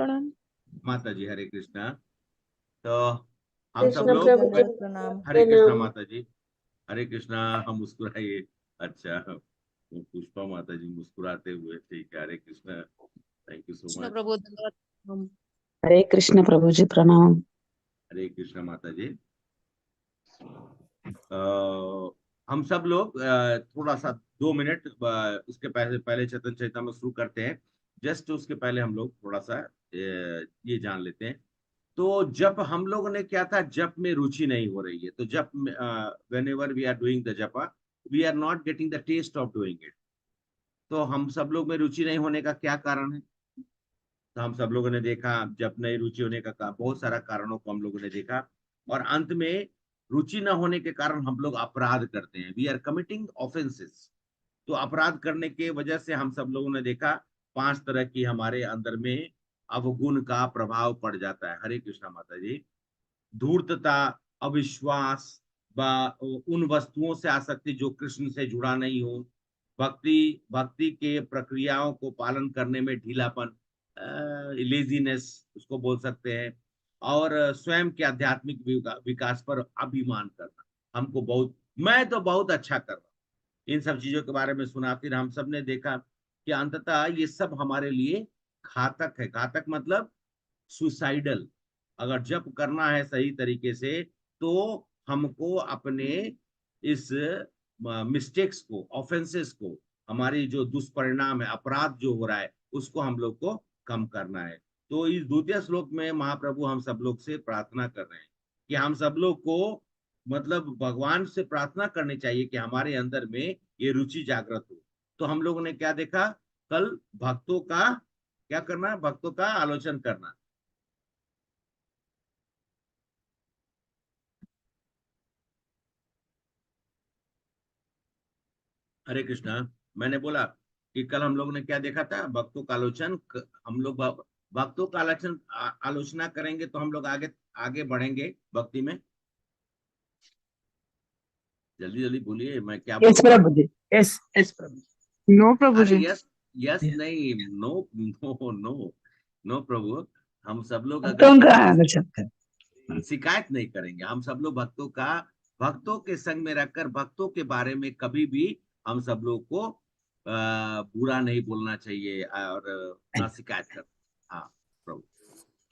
प्रणाम। माता जी हरे कृष्णा। तो हम सब कृष्ण लोग प्रभु जी प्रणाम। हरे कृष्णा प्रणाम। माता जी। हरे कृष्णा। हम मुस्कुराइए। अच्छा, तो पुष्पा माता जी मुस्कुराते हुए, ठीक है, Hare Krishna. Thank you so Krishna much. प्रभु धन्यवाद। हरे कृष्ण प्रभु जी प्रणाम। हरे कृष्णा माता जी। हम सब लोग थोड़ा सा 2 मिनट उसके पहले पहले चेतन चैतन्य शुरू करते हैं। जस्ट उसके पहले हम लोग थोड़ा सा ये जान लेते हैं। तो जब हम लोगों ने क्या था, जप में रुचि नहीं हो रही है, तो जप whenever we are doing the japa, we are not getting the taste of doing it. तो हम सब लोग में रुचि नहीं होने का क्या कारण है? तो हम सब लोगों ने देखा, जब नहीं रुचि होने का बहुत सारा कारणों को हम लोगों ने देखा, और अंत में रुचि न होने के कारण हम लोग अपराध करते हैं। We are committing offences. तो अपराध करने के वजह से हम सब लोगों ने देखा 5 तरह की हमारे अंदर में अवगुण का प्रभाव पड़ जाता है। हरे कृष्णा माता जी। धूर्तता, अविश्वास, उन वस्तुओं से आसक्ति जो कृष्ण से जुड़ा नहीं हो, भक्ति के प्रक्रियाओं को पालन करने में ढीलापन, लेजीनेस उसको बोल सकते हैं, और स्वयं के आध्यात्मिक विकास पर अभिमान करना। हमको बहुत, मैं तो बहुत अच्छा कर रहा हूँ, इन सब चीजों के बारे में सुना। फिर हम सब ने देखा कि अंततः ये सब हमारे लिए घातक है। घातक मतलब सुसाइडल। अगर जप करना है सही तरीके से, तो हमको अपने इस मिस्टेक्स को, ऑफेंसेस को, हमारी जो दुष्परिणाम है, अपराध जो हो रहा है, उसको हम लोग को कम करना है। तो इस द्वितीय श्लोक में महाप्रभु हम सब लोग से प्रार्थना कर रहे हैं कि हम सब लोग को, मतलब भगवान से प्रार्थना करनी चाहिए कि हमारे अंदर में ये रुचि जागृत हो। तो हम लोगों ने क्या देखा कल? भक्तों का क्या करना? भक्तों का आलोचन करना। हरे कृष्णा। मैंने बोला कि कल हम लोगों ने क्या देखा था? भक्तों का आलोचन। हम लोग भक्तों का आलोचन आलोचना करेंगे तो हम लोग आगे आगे बढ़ेंगे भक्ति में। जल्दी जल्दी बोलिए, मैं क्या यस बोलूं? प्रभु जी। यस यस प्रभु जी। नो प्रभु अरे जी। यस, यस नहीं, नो नो नो नो प्रभु। हम सब लोग अगर भक्तों का किसी से आलोचन कर। शिकायत नहीं करेंगे। हम सब लोग भक्तों के संग में रखकर भक्तों के बारे में कभी भी हम सब लोग को बुरा नहीं बोलना चाहिए, और ना शिकायत कर। हाँ प्रभु,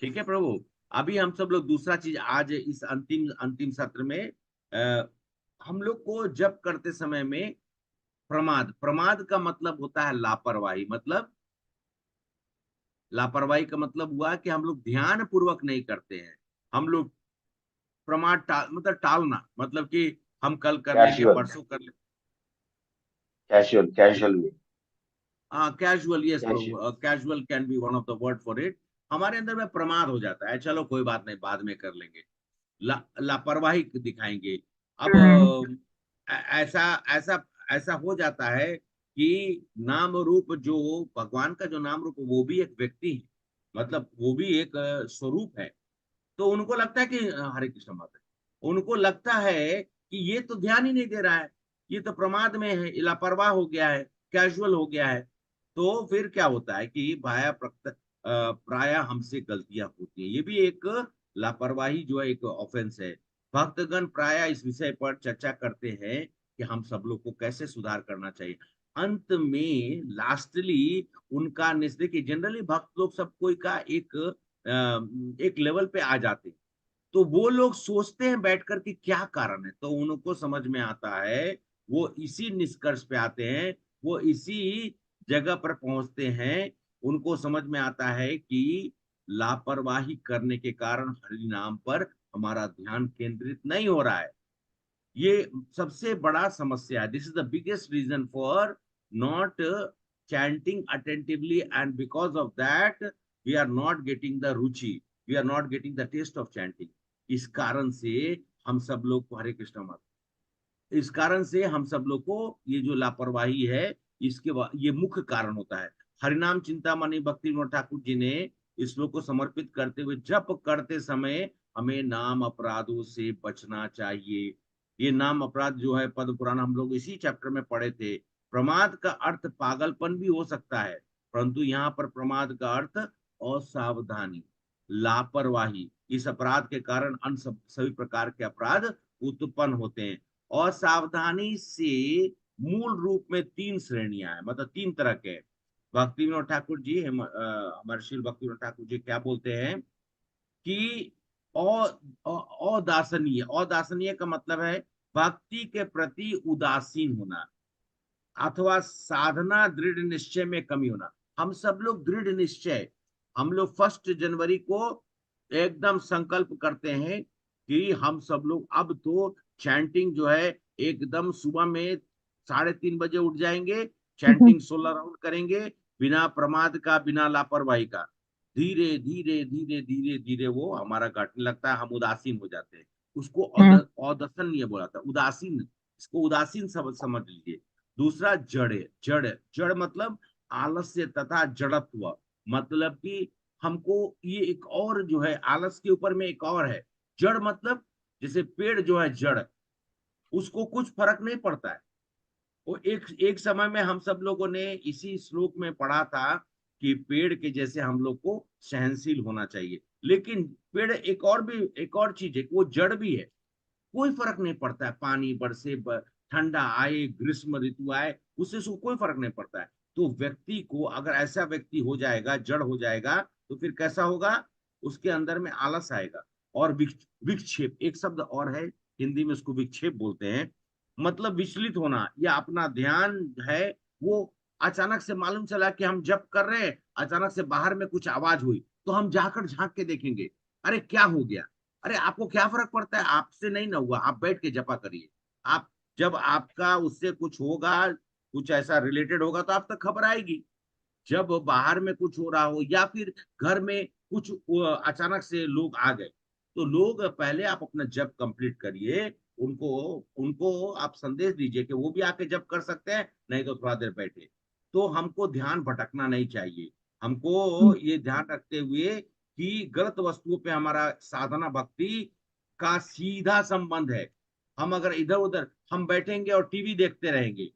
ठीक है प्रभु। अभी हम सब लोग दूसरा चीज, आज इस अंतिम अंतिम सत्र में हम लोग को जप करते समय में प्रमाद, प्रमाद का मतलब होता है लापरवाही। मतलब लापरवाही का मतलब हुआ कि हम लोग ध्यान पूर्वक नहीं करते हैं। हम लोग प्रमाद मतलब टालना, मतलब कि हम कल कर लेंगे, कैजुअल परसों कर लेंगे। कैजुअल कैजुअल वे हाँ casual, yes casual. Prabhu, casual can be one of the word for it. हमारे अंदर में प्रमाद हो जाता है, चलो कोई बात नहीं, बाद में कर लेंगे। लापरवाही दिखाएंगे। अब ऐसा ऐसा ऐसा हो जाता है कि नाम रूप, जो भगवान का जो नाम रूप, वो भी एक व्यक्ति है, मतलब वो भी एक स्वरूप है। तो उनको लगता है कि हरे कृष्ण माता, उनको लगता है कि ये तो ध्यान ही नहीं दे रहा है, ये तो प्रमाद में है, लापरवाह हो गया है, कैजुअल हो गया है। तो फिर क्या होता है कि प्राय हमसे गलतियां होती है। ये भी एक लापरवाही जो है, एक ऑफेंस है। भक्तगण प्राय इस विषय पर चर्चा करते हैं कि हम सब लोग को कैसे सुधार करना चाहिए। अंत में लास्टली उनका निश्चय कि जनरली भक्त लोग सब कोई का एक लेवल पे आ जाते हैं। तो वो लोग सोचते हैं बैठकर कि क्या कारण है, तो उनको समझ में आता है, वो इसी निष्कर्ष पे आते हैं, वो इसी जगह पर पहुंचते हैं। उनको समझ में आता है कि लापरवाही करने के कारण हरि नाम पर हमारा ध्यान केंद्रित नहीं हो रहा है। ये सबसे बड़ा समस्या है। This is the biggest reason for not chanting attentively, and because of that we are not getting the ruchi, we are not getting the taste of chanting। इस कारण से हम सब लोग को, हरे कृष्ण मत, इस कारण से हम सब लोग को ये जो लापरवाही है, ये मुख्य कारण होता है। हरिनाम चिंतामणि भक्ति विनोद ठाकुर जी ने इस श्लोक को समर्पित करते हुए, जप करते समय हमें नाम अपराधों से बचना चाहिए। ये नाम अपराध जो है, पद्म पुराण हम लोग इसी चैप्टर में पढ़े थे। प्रमाद का अर्थ पागलपन भी हो सकता है, परंतु यहाँ पर प्रमाद का अर्थ असावधानी, लापरवाही, इस अपराध के कारण अन्य सभी प्रकार के अपराध उत्पन्न होते हैं। असावधानी से मूल रूप में 3 श्रेणियां हैं, मतलब 3 तरह के हैं। भक्ति विनोद ठाकुर जी, हमारे श्री भक्ति विनोद ठाकुर जी क्या बोलते हैं कि अदासनीय, अदासनीय का मतलब है भक्ति के प्रति उदासीन होना, अथवा साधना दृढ़ निश्चय में कमी होना। हम सब लोग दृढ़ निश्चय, हम लोग 1 जनवरी को एकदम संकल्प करते हैं कि हम सब लोग अब तो चैंटिंग जो है एकदम सुबह में 3:30 बजे उठ जाएंगे, चैंटिंग 16 राउंड करेंगे, बिना प्रमाद का, बिना लापरवाही का। धीरे धीरे धीरे धीरे धीरे वो हमारा घटने लगता है, हम उदासीन हो जाते हैं। उसको औदसन्य बोला था, उदासीन, इसको उदासीन समझ लीजिए। दूसरा जड़ है, जड़ मतलब आलस्य तथा जड़त्व, मतलब कि हमको ये एक और जो है आलस के ऊपर में एक और है जड़, मतलब जैसे पेड़ जो है जड़, उसको कुछ फर्क नहीं पड़ता है। वो एक समय में हम सब लोगों ने इसी श्लोक में पढ़ा था कि पेड़ के जैसे हम लोग को सहनशील होना चाहिए। लेकिन पेड़ एक और चीज है, वो जड़ भी है, कोई फर्क नहीं पड़ता है, पानी बरसे, ठंडा आए, ग्रीष्म ऋतु आए, उससे उसको कोई फर्क नहीं पड़ता है। तो व्यक्ति को अगर ऐसा व्यक्ति हो जाएगा, जड़ हो जाएगा, तो फिर कैसा होगा, उसके अंदर में आलस आएगा। और विक्षेप एक शब्द और है, हिंदी में उसको विक्षेप बोलते हैं, मतलब विचलित होना, या अपना ध्यान है वो अचानक से मालूम चला कि हम जप कर रहे हैं, अचानक से बाहर में कुछ आवाज हुई, तो हम जाकर झांक के देखेंगे, अरे क्या हो गया। अरे आपको क्या फर्क पड़ता है, आपसे नहीं ना हुआ, आप बैठ के जपा करिए। आप जब आपका उससे कुछ होगा, कुछ ऐसा रिलेटेड होगा, तो आप तक खबर आएगी। जब बाहर में कुछ हो रहा हो, या फिर घर में कुछ अचानक से लोग आ गए, तो लोग पहले आप अपना जप कंप्लीट करिए, उनको उनको आप संदेश दीजिए कि वो भी आके जप कर सकते हैं, नहीं तो थोड़ा देर बैठे। तो हमको ध्यान भटकना नहीं चाहिए। हमको ये ध्यान रखते हुए कि गलत वस्तुओं पे हमारा साधना भक्ति का सीधा संबंध है। हम अगर इधर उधर हम बैठेंगे और टीवी देखते रहेंगे,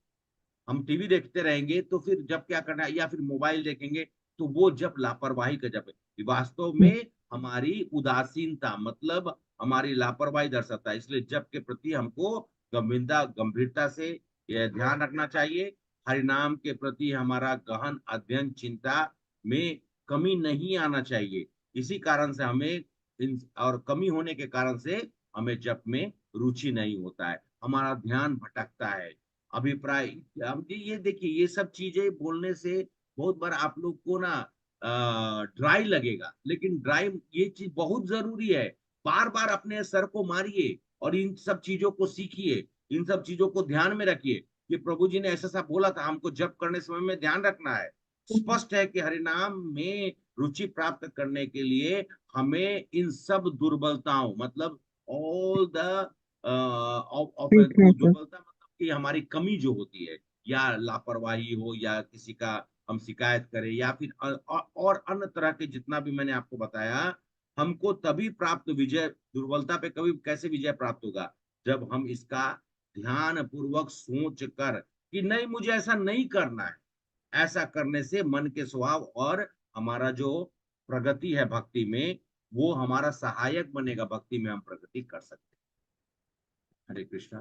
हम टीवी देखते रहेंगे, तो फिर जब क्या करना है, या फिर मोबाइल देखेंगे, तो वो जब लापरवाही का जब है, वास्तव में हमारी उदासीनता, मतलब हमारी लापरवाही दर्शाता है। इसलिए जप के प्रति हमको गंभीरता से यह ध्यान रखना चाहिए। हरिनाम के प्रति हमारा गहन अध्ययन चिंता में कमी नहीं आना चाहिए। इसी कारण से हमें और कमी होने के कारण से हमें जप में रुचि नहीं होता है, हमारा ध्यान भटकता है। अभिप्राय, अब ये देखिए, ये सब चीजें बोलने से बहुत बार आप लोग को ना ड्राई लगेगा, लेकिन ड्राई ये चीज बहुत जरूरी है। बार बार अपने सर को मारिए और इन सब चीजों को सीखिए, इन सब चीजों को ध्यान में रखिए कि प्रभु जी ने ऐसा सा बोला था, हमको जप करने समय में ध्यान रखना है। स्पष्ट है कि हरिनाम में रुचि प्राप्त करने के लिए हमें इन सब दुर्बलताओं, मतलब ऑल द दुर्बलता, मतलब कि हमारी कमी जो होती है, या लापरवाही हो, या किसी का हम शिकायत करें, या फिर और अन्य तरह के जितना भी मैंने आपको बताया, हमको तभी प्राप्त विजय, दुर्बलता पे कभी कैसे विजय प्राप्त होगा, जब हम इसका ध्यान पूर्वक सोच कर कि नहीं, मुझे ऐसा नहीं करना है। ऐसा करने से मन के स्वभाव और हमारा जो प्रगति है भक्ति में, वो हमारा सहायक बनेगा, भक्ति में हम प्रगति कर सकते हैं। हरे कृष्णा।